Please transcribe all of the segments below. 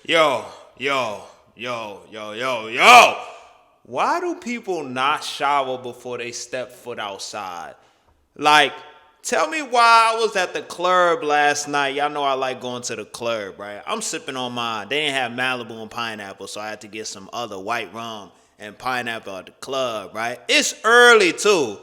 Yo, yo. Why do people not shower before they step foot outside? Like, tell me why I was at the club last night. Y'all know I like going to the club, right? I'm sipping on mine. They didn't have Malibu and pineapple, so I had to get some other white rum and pineapple at the club, right? It's early too.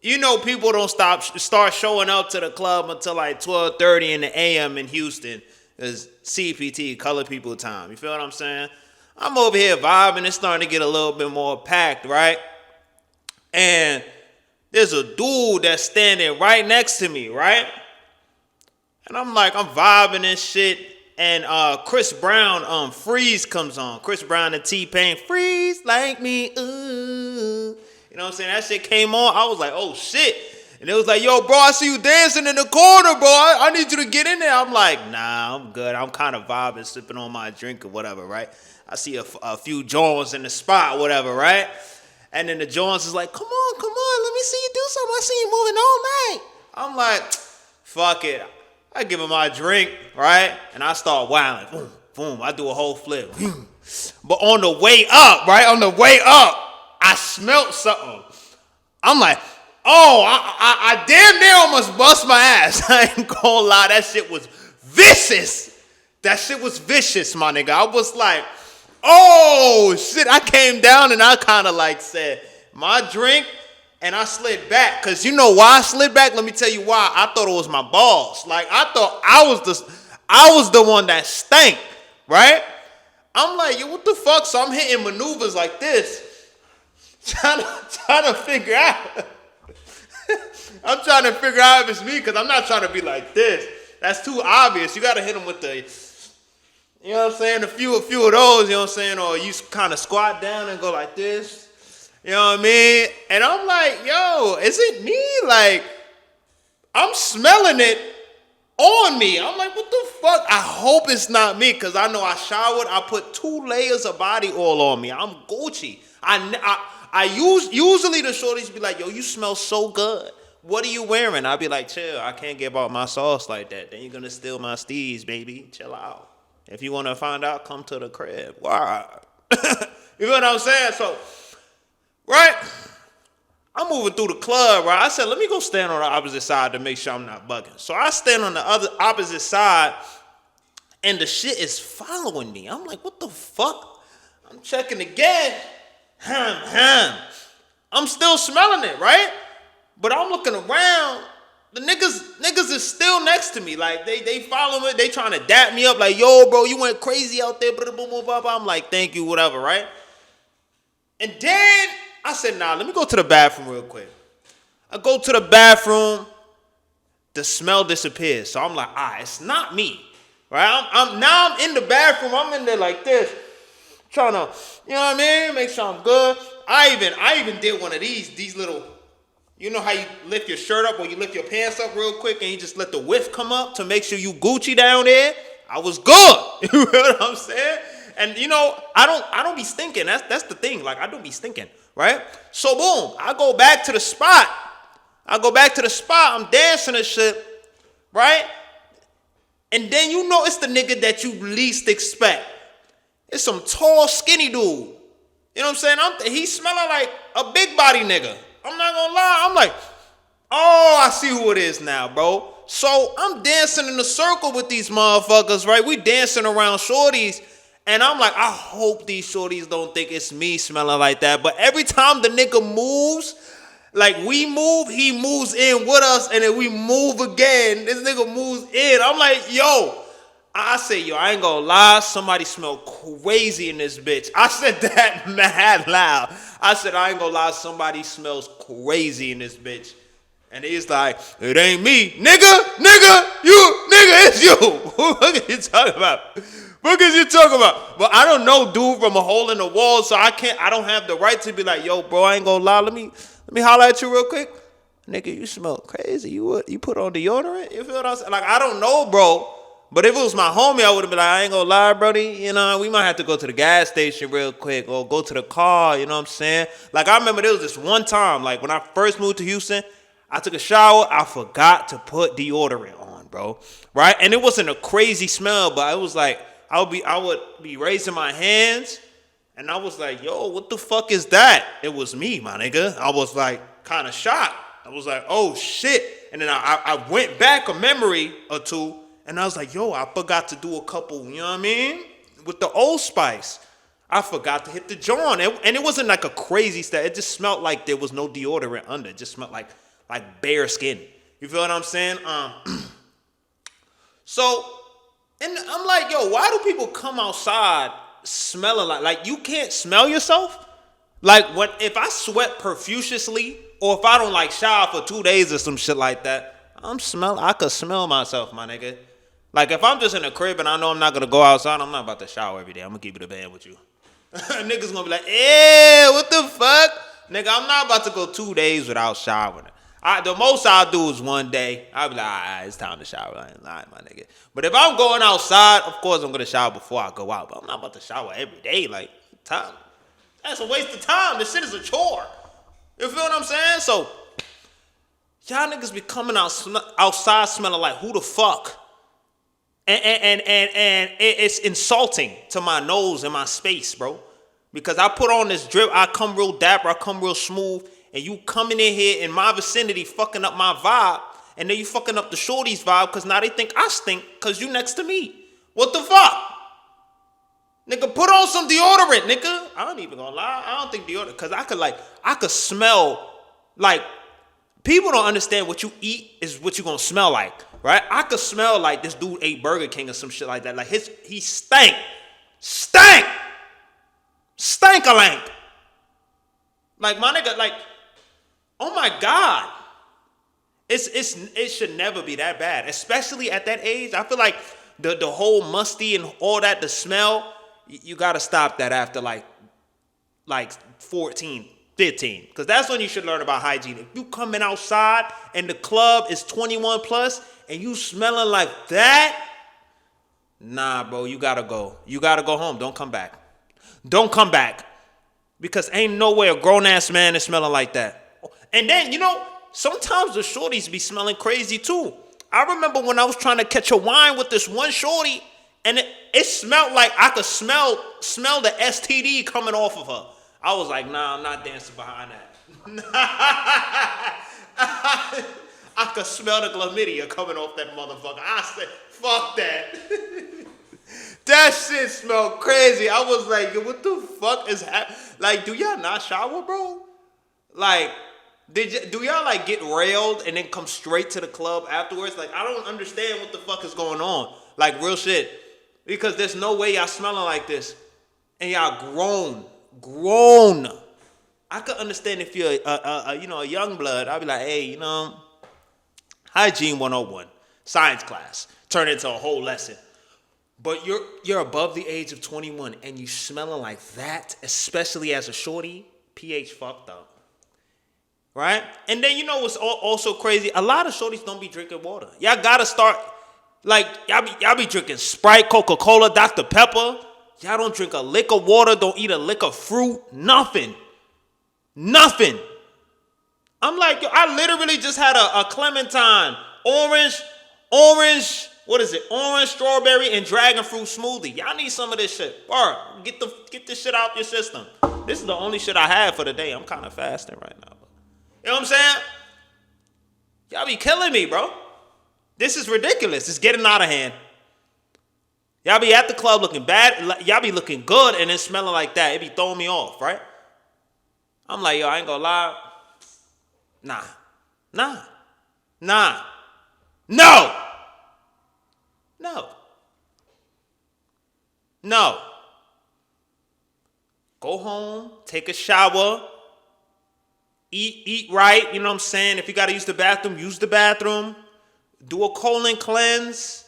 You know people don't start showing up to the club until like 12:30 in the AM in Houston. It's CPT, color people time. You feel what I'm saying? I'm over here vibing. It's starting to get a little bit more packed, right? And there's a dude that's standing right next to me, right? And I'm like, I'm vibing and shit. And Chris Brown, Freeze comes on. Chris Brown and T-Pain, Freeze like me, ooh. You know what I'm saying? That shit came on. I was like, oh shit. And it was like, yo, bro, I see you dancing in the corner, bro. I need you to get in there. I'm like, nah, I'm good. I'm kind of vibing, sipping on my drink or whatever, right? I see a few Jones in the spot, whatever, right? And then the Jones is like, come on, let me see you do something. I see you moving all night. I'm like, fuck it. I give him my drink, right? And I start wilding. Boom, boom. I do a whole flip. But on the way up, right? On the way up, I smelt something. I'm like, oh, I damn near almost bust my ass. I ain't gonna lie, that shit was vicious. That shit was vicious, my nigga. I was like, oh, shit. I came down and I kind of like said, my drink, and I slid back. Because you know why I slid back? Let me tell you why. I thought it was my balls. Like, I thought I was the one that stank, right? I'm like, yo, what the fuck? So I'm hitting maneuvers like this, trying to figure out. I'm trying to figure out if it's me because I'm not trying to be like this. That's too obvious. You got to hit them with the, you know what I'm saying? A few of those, you know what I'm saying? Or you kind of squat down and go like this. You know what I mean? And I'm like, yo, is it me? Like, I'm smelling it on me. I'm like, what the fuck? I hope it's not me because I know I showered. I put 2 layers of body oil on me. I'm Gucci. Usually the shorties be like, yo, you smell so good. What are you wearing? I'll be like, chill. I can't give out my sauce like that. Then you're going to steal my steez, baby. Chill out. If you want to find out, come to the crib. Why? You know what I'm saying? So, right? I'm moving through the club, right? I said, let me go stand on the opposite side to make sure I'm not bugging. So I stand on the other opposite side, and the shit is following me. I'm like, what the fuck? I'm checking again. I'm still smelling it, right? But I'm looking around. The niggas is still next to me. Like, they follow me. They trying to dap me up. Like, yo, bro, you went crazy out there. I'm like, thank you, whatever, right? And then I said, nah, let me go to the bathroom real quick. I go to the bathroom. The smell disappears. So I'm like, it's not me, right? I'm in the bathroom. I'm in there like this, trying to, you know what I mean? Make sure I'm good. I even did one of these little, you know how you lift your shirt up or you lift your pants up real quick and you just let the whiff come up to make sure you Gucci down there? I was good. You know what I'm saying? And you know, I don't be stinking. That's the thing. Like, I don't be stinking, right? So boom, I go back to the spot. I'm dancing and shit, right? And then you know it's the nigga that you least expect. It's some tall, skinny dude. You know what I'm saying? He smelling like a big body nigga. I'm not gonna lie. I'm like, oh, I see who it is now, bro. So I'm dancing in a circle with these motherfuckers, right? We dancing around shorties. And I'm like, I hope these shorties don't think it's me smelling like that. But every time the nigga moves, like we move, he moves in with us. And then we move again. This nigga moves in. I'm like, yo. I say, yo, I ain't gonna lie. Somebody smell crazy in this bitch. I said that mad loud. I said, I ain't gonna lie. Somebody smells crazy in this bitch. And he's like, it ain't me. Nigga, it's you. What are you talking about? But I don't know dude from a hole in the wall, so I don't have the right to be like, yo, bro, I ain't gonna lie. Let me holler at you real quick. Nigga, you smell crazy. You put on deodorant? You feel what I'm saying? Like, I don't know, bro. But if it was my homie, I would have been like, I ain't gonna lie, brody. You know, we might have to go to the gas station real quick or go to the car, you know what I'm saying? Like, I remember there was this one time, like, when I first moved to Houston, I took a shower. I forgot to put deodorant on, bro. Right? And it wasn't a crazy smell, but it was like I would be raising my hands, and I was like, yo, what the fuck is that? It was me, my nigga. I was like kind of shocked. I was like, oh shit. And then I went back a memory or two, and I was like, yo, I forgot to do a couple, you know what I mean? With the Old Spice. I forgot to hit the joint. And it wasn't like a crazy step. It just smelled like there was no deodorant under. It just smelled like bare skin. You feel what I'm saying? So, and I'm like, yo, why do people come outside smelling like you can't smell yourself? Like if I sweat profusely, or if I don't like shower for 2 days or some shit like that, I could smell myself, my nigga. Like if I'm just in the crib and I know I'm not gonna go outside, I'm not about to shower every day. I'm gonna keep it a band with you. Niggas gonna be like, eh, what the fuck? Nigga, I'm not about to go 2 days without showering. The most I'll do is 1 day. I'll be like, all right, it's time to shower. All right, my nigga. But if I'm going outside, of course I'm gonna shower before I go out. But I'm not about to shower every day. Like, time. That's a waste of time. This shit is a chore. You feel what I'm saying? So, y'all niggas be coming outside smelling like who the fuck? And it's insulting to my nose and my space, bro. Because I put on this drip, I come real dapper, I come real smooth, and you coming in here in my vicinity fucking up my vibe, and then you fucking up the shorties vibe because now they think I stink because you next to me. What the fuck? Nigga, put on some deodorant, nigga. I ain't even gonna lie. I don't think deodorant, because I could smell, like, people don't understand what you eat is what you gonna smell like. Right? I could smell like this dude ate Burger King or some shit like that. Like he stank. Stank-a-lank. Like my nigga, like, oh my God. It should never be that bad. Especially at that age. I feel like the whole musty and all that, the smell, you gotta stop that after like 14, 15. Because that's when you should learn about hygiene. If you coming outside and the club is 21 plus and you smelling like that, nah, bro, you gotta go. You gotta go home. Don't come back. Don't come back. Because ain't no way a grown-ass man is smelling like that. And then, you know, sometimes the shorties be smelling crazy too. I remember when I was trying to catch a wine with this one shorty, and it smelled like I could smell the STD coming off of her. I was like, nah, I'm not dancing behind that. I could smell the chlamydia coming off that motherfucker. I said, fuck that. That shit smelled crazy. I was like, what the fuck is happening? Like, do y'all not shower, bro? Like, do y'all like get railed and then come straight to the club afterwards? Like, I don't understand what the fuck is going on. Like, real shit. Because there's no way y'all smelling like this. And y'all grown. I could understand if you're a young blood. I'd be like, hey, you know, Hygiene 101, science class, turn into a whole lesson. But you're above the age of 21 and you smelling like that, especially as a shorty, pH fucked up. Right? And then you know what's also crazy? A lot of shorties don't be drinking water. Y'all gotta start, like, y'all be drinking Sprite, Coca-Cola, Dr. Pepper. Y'all don't drink a lick of water, don't eat a lick of fruit, nothing. I'm like, yo, I literally just had a clementine, orange, what is it? Orange, strawberry, and dragon fruit smoothie. Y'all need some of this shit. All right, get this shit out your system. This is the only shit I have for the day. I'm kind of fasting right now. You know what I'm saying? Y'all be killing me, bro. This is ridiculous. It's getting out of hand. Y'all be at the club looking bad. Y'all be looking good and then smelling like that. It be throwing me off, right? I'm like, yo, I ain't gonna lie. Nah. No. Go home, take a shower, eat right, you know what I'm saying? If you gotta use the bathroom, use the bathroom. Do a colon cleanse,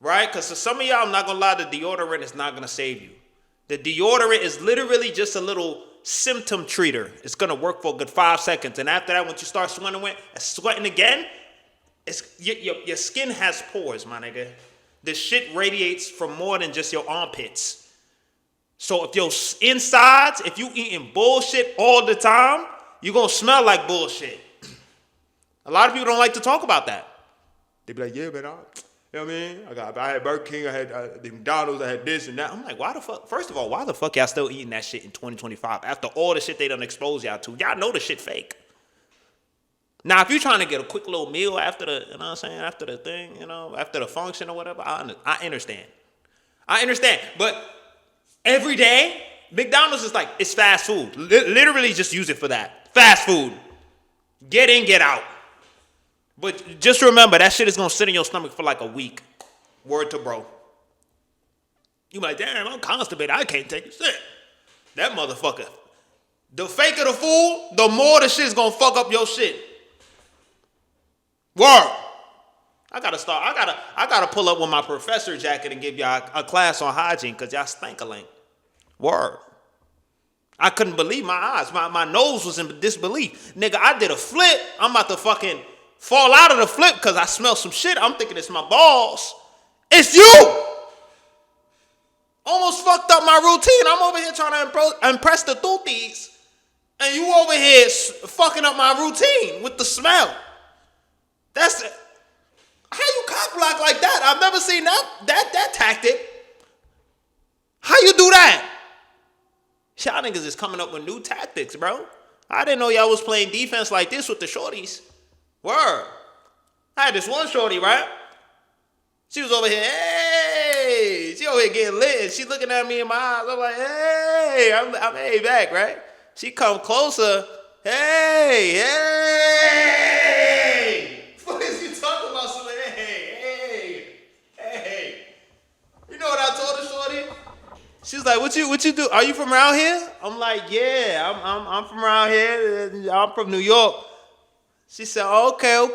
right? Because for some of y'all, I'm not gonna lie, the deodorant is not gonna save you. The deodorant is literally just a little symptom treater. It's gonna work for a good 5 seconds. And after that, once you start sweating again, your skin has pores, my nigga. The shit radiates from more than just your armpits. So if your insides, if you eating bullshit all the time, you're gonna smell like bullshit. A lot of people don't like to talk about that. They be like, yeah, man, You know what I mean? I had Burger King, I had the McDonald's, I had this and that. I'm like, why the fuck? First of all, why the fuck y'all still eating that shit in 2025 after all the shit they done exposed y'all to? Y'all know the shit fake. Now, if you're trying to get a quick little meal after the, you know what I'm saying, after the thing, you know, after the function or whatever, I understand. I understand. But every day, McDonald's is like, it's fast food. Literally just use it for that. Fast food. Get in, get out. But just remember, that shit is going to sit in your stomach for like a week. Word to bro. You like, damn, I'm constipated. I can't take a shit. That motherfucker. The faker the fool, the more the shit's going to fuck up your shit. Word. I gotta pull up with my professor jacket and give y'all a class on hygiene because y'all stink-a-link. Word. I couldn't believe my eyes. My nose was in disbelief. Nigga, I did a flip. I'm about to fucking fall out of the flip because I smell some shit. I'm thinking it's my balls. It's you! Almost fucked up my routine. I'm over here trying to impress the tooties. And you over here fucking up my routine with the smell. That's it. How you cock block like that? I've never seen that tactic. How you do that? Y'all niggas is coming up with new tactics, bro. I didn't know y'all was playing defense like this with the shorties. Word. I had this one shorty, right? She was over here, hey. She over here getting lit. She looking at me in my eyes. I'm like, hey. I'm hey back, right? She come closer. Hey, hey. What is you talking about? Something? Hey. You know what I told her, shorty? She's like, what you do? Are you from around here? I'm like, yeah, I'm from around here. I'm from New York. She said, okay.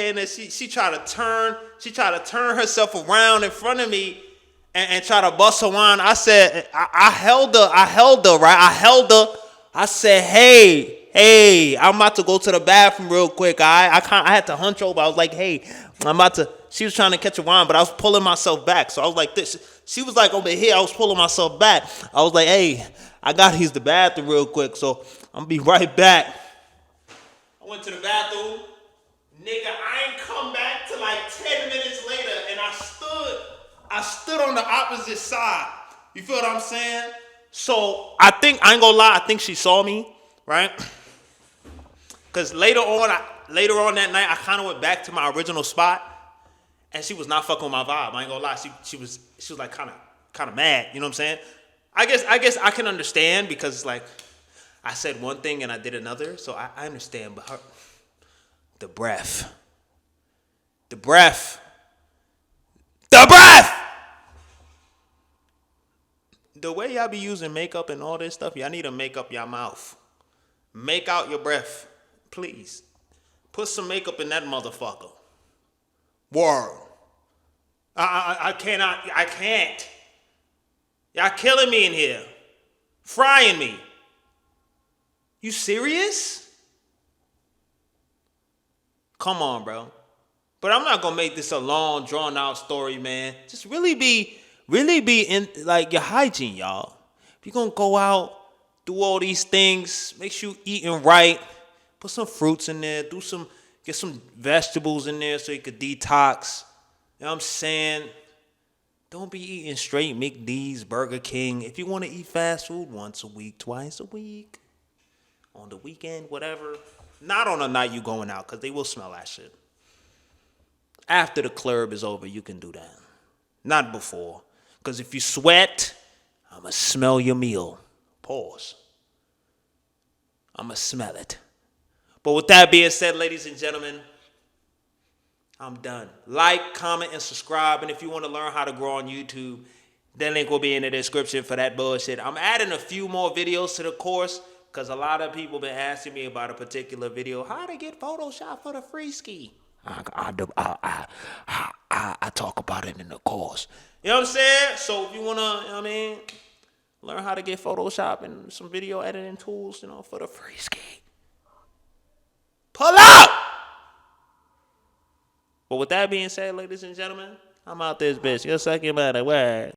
And then she tried to turn herself around in front of me and try to bust her wine. I said, I held her, right? I held her. I said, hey, I'm about to go to the bathroom real quick. I had to hunch over. I was like, hey, she was trying to catch a wine, but I was pulling myself back. So I was like this. She was like over here. I was pulling myself back. I was like, hey, I got to use the bathroom real quick. So I'm going to be right back. I went to the bathroom. Nigga, I ain't come back till like 10 minutes later. And I stood on the opposite side. You feel what I'm saying? So I ain't gonna lie, I think she saw me, right? Because later on that night, I kind of went back to my original spot, and she was not fucking with my vibe. I ain't gonna lie, she was like kind of mad. You know what I'm saying? I guess I can understand because it's like I said one thing and I did another, so I understand. But the breath. The way y'all be using makeup and all this stuff, y'all need to make up your mouth. Make out your breath, please. Put some makeup in that motherfucker. Word. I can't. Y'all killing me in here. Frying me. You serious? Come on, bro. But I'm not gonna make this a long, drawn out story, man. Just really be in like your hygiene, y'all. If you're gonna go out, do all these things, make sure you eating right, put some fruits in there, get some vegetables in there so you could detox. You know what I'm saying? Don't be eating straight McD's, Burger King. If you want to eat fast food once a week, twice a week, on the weekend, whatever. Not on a night you going out, because they will smell that shit. After the club is over, you can do that. Not before. Because if you sweat, I'm going to smell your meal. Pause. I'm going to smell it. But with that being said, ladies and gentlemen, I'm done. Like, comment, and subscribe. And if you want to learn how to grow on YouTube, that link will be in the description for that bullshit. I'm adding a few more videos to the course because a lot of people been asking me about a particular video. How to get Photoshop for the free ski. I talk about it in the course. You know what I'm saying? So if you want to, you know what I mean, learn how to get Photoshop and some video editing tools, for the free ski. Pull up! But with that being said, ladies and gentlemen, I'm out this bitch. You're sucking by the word.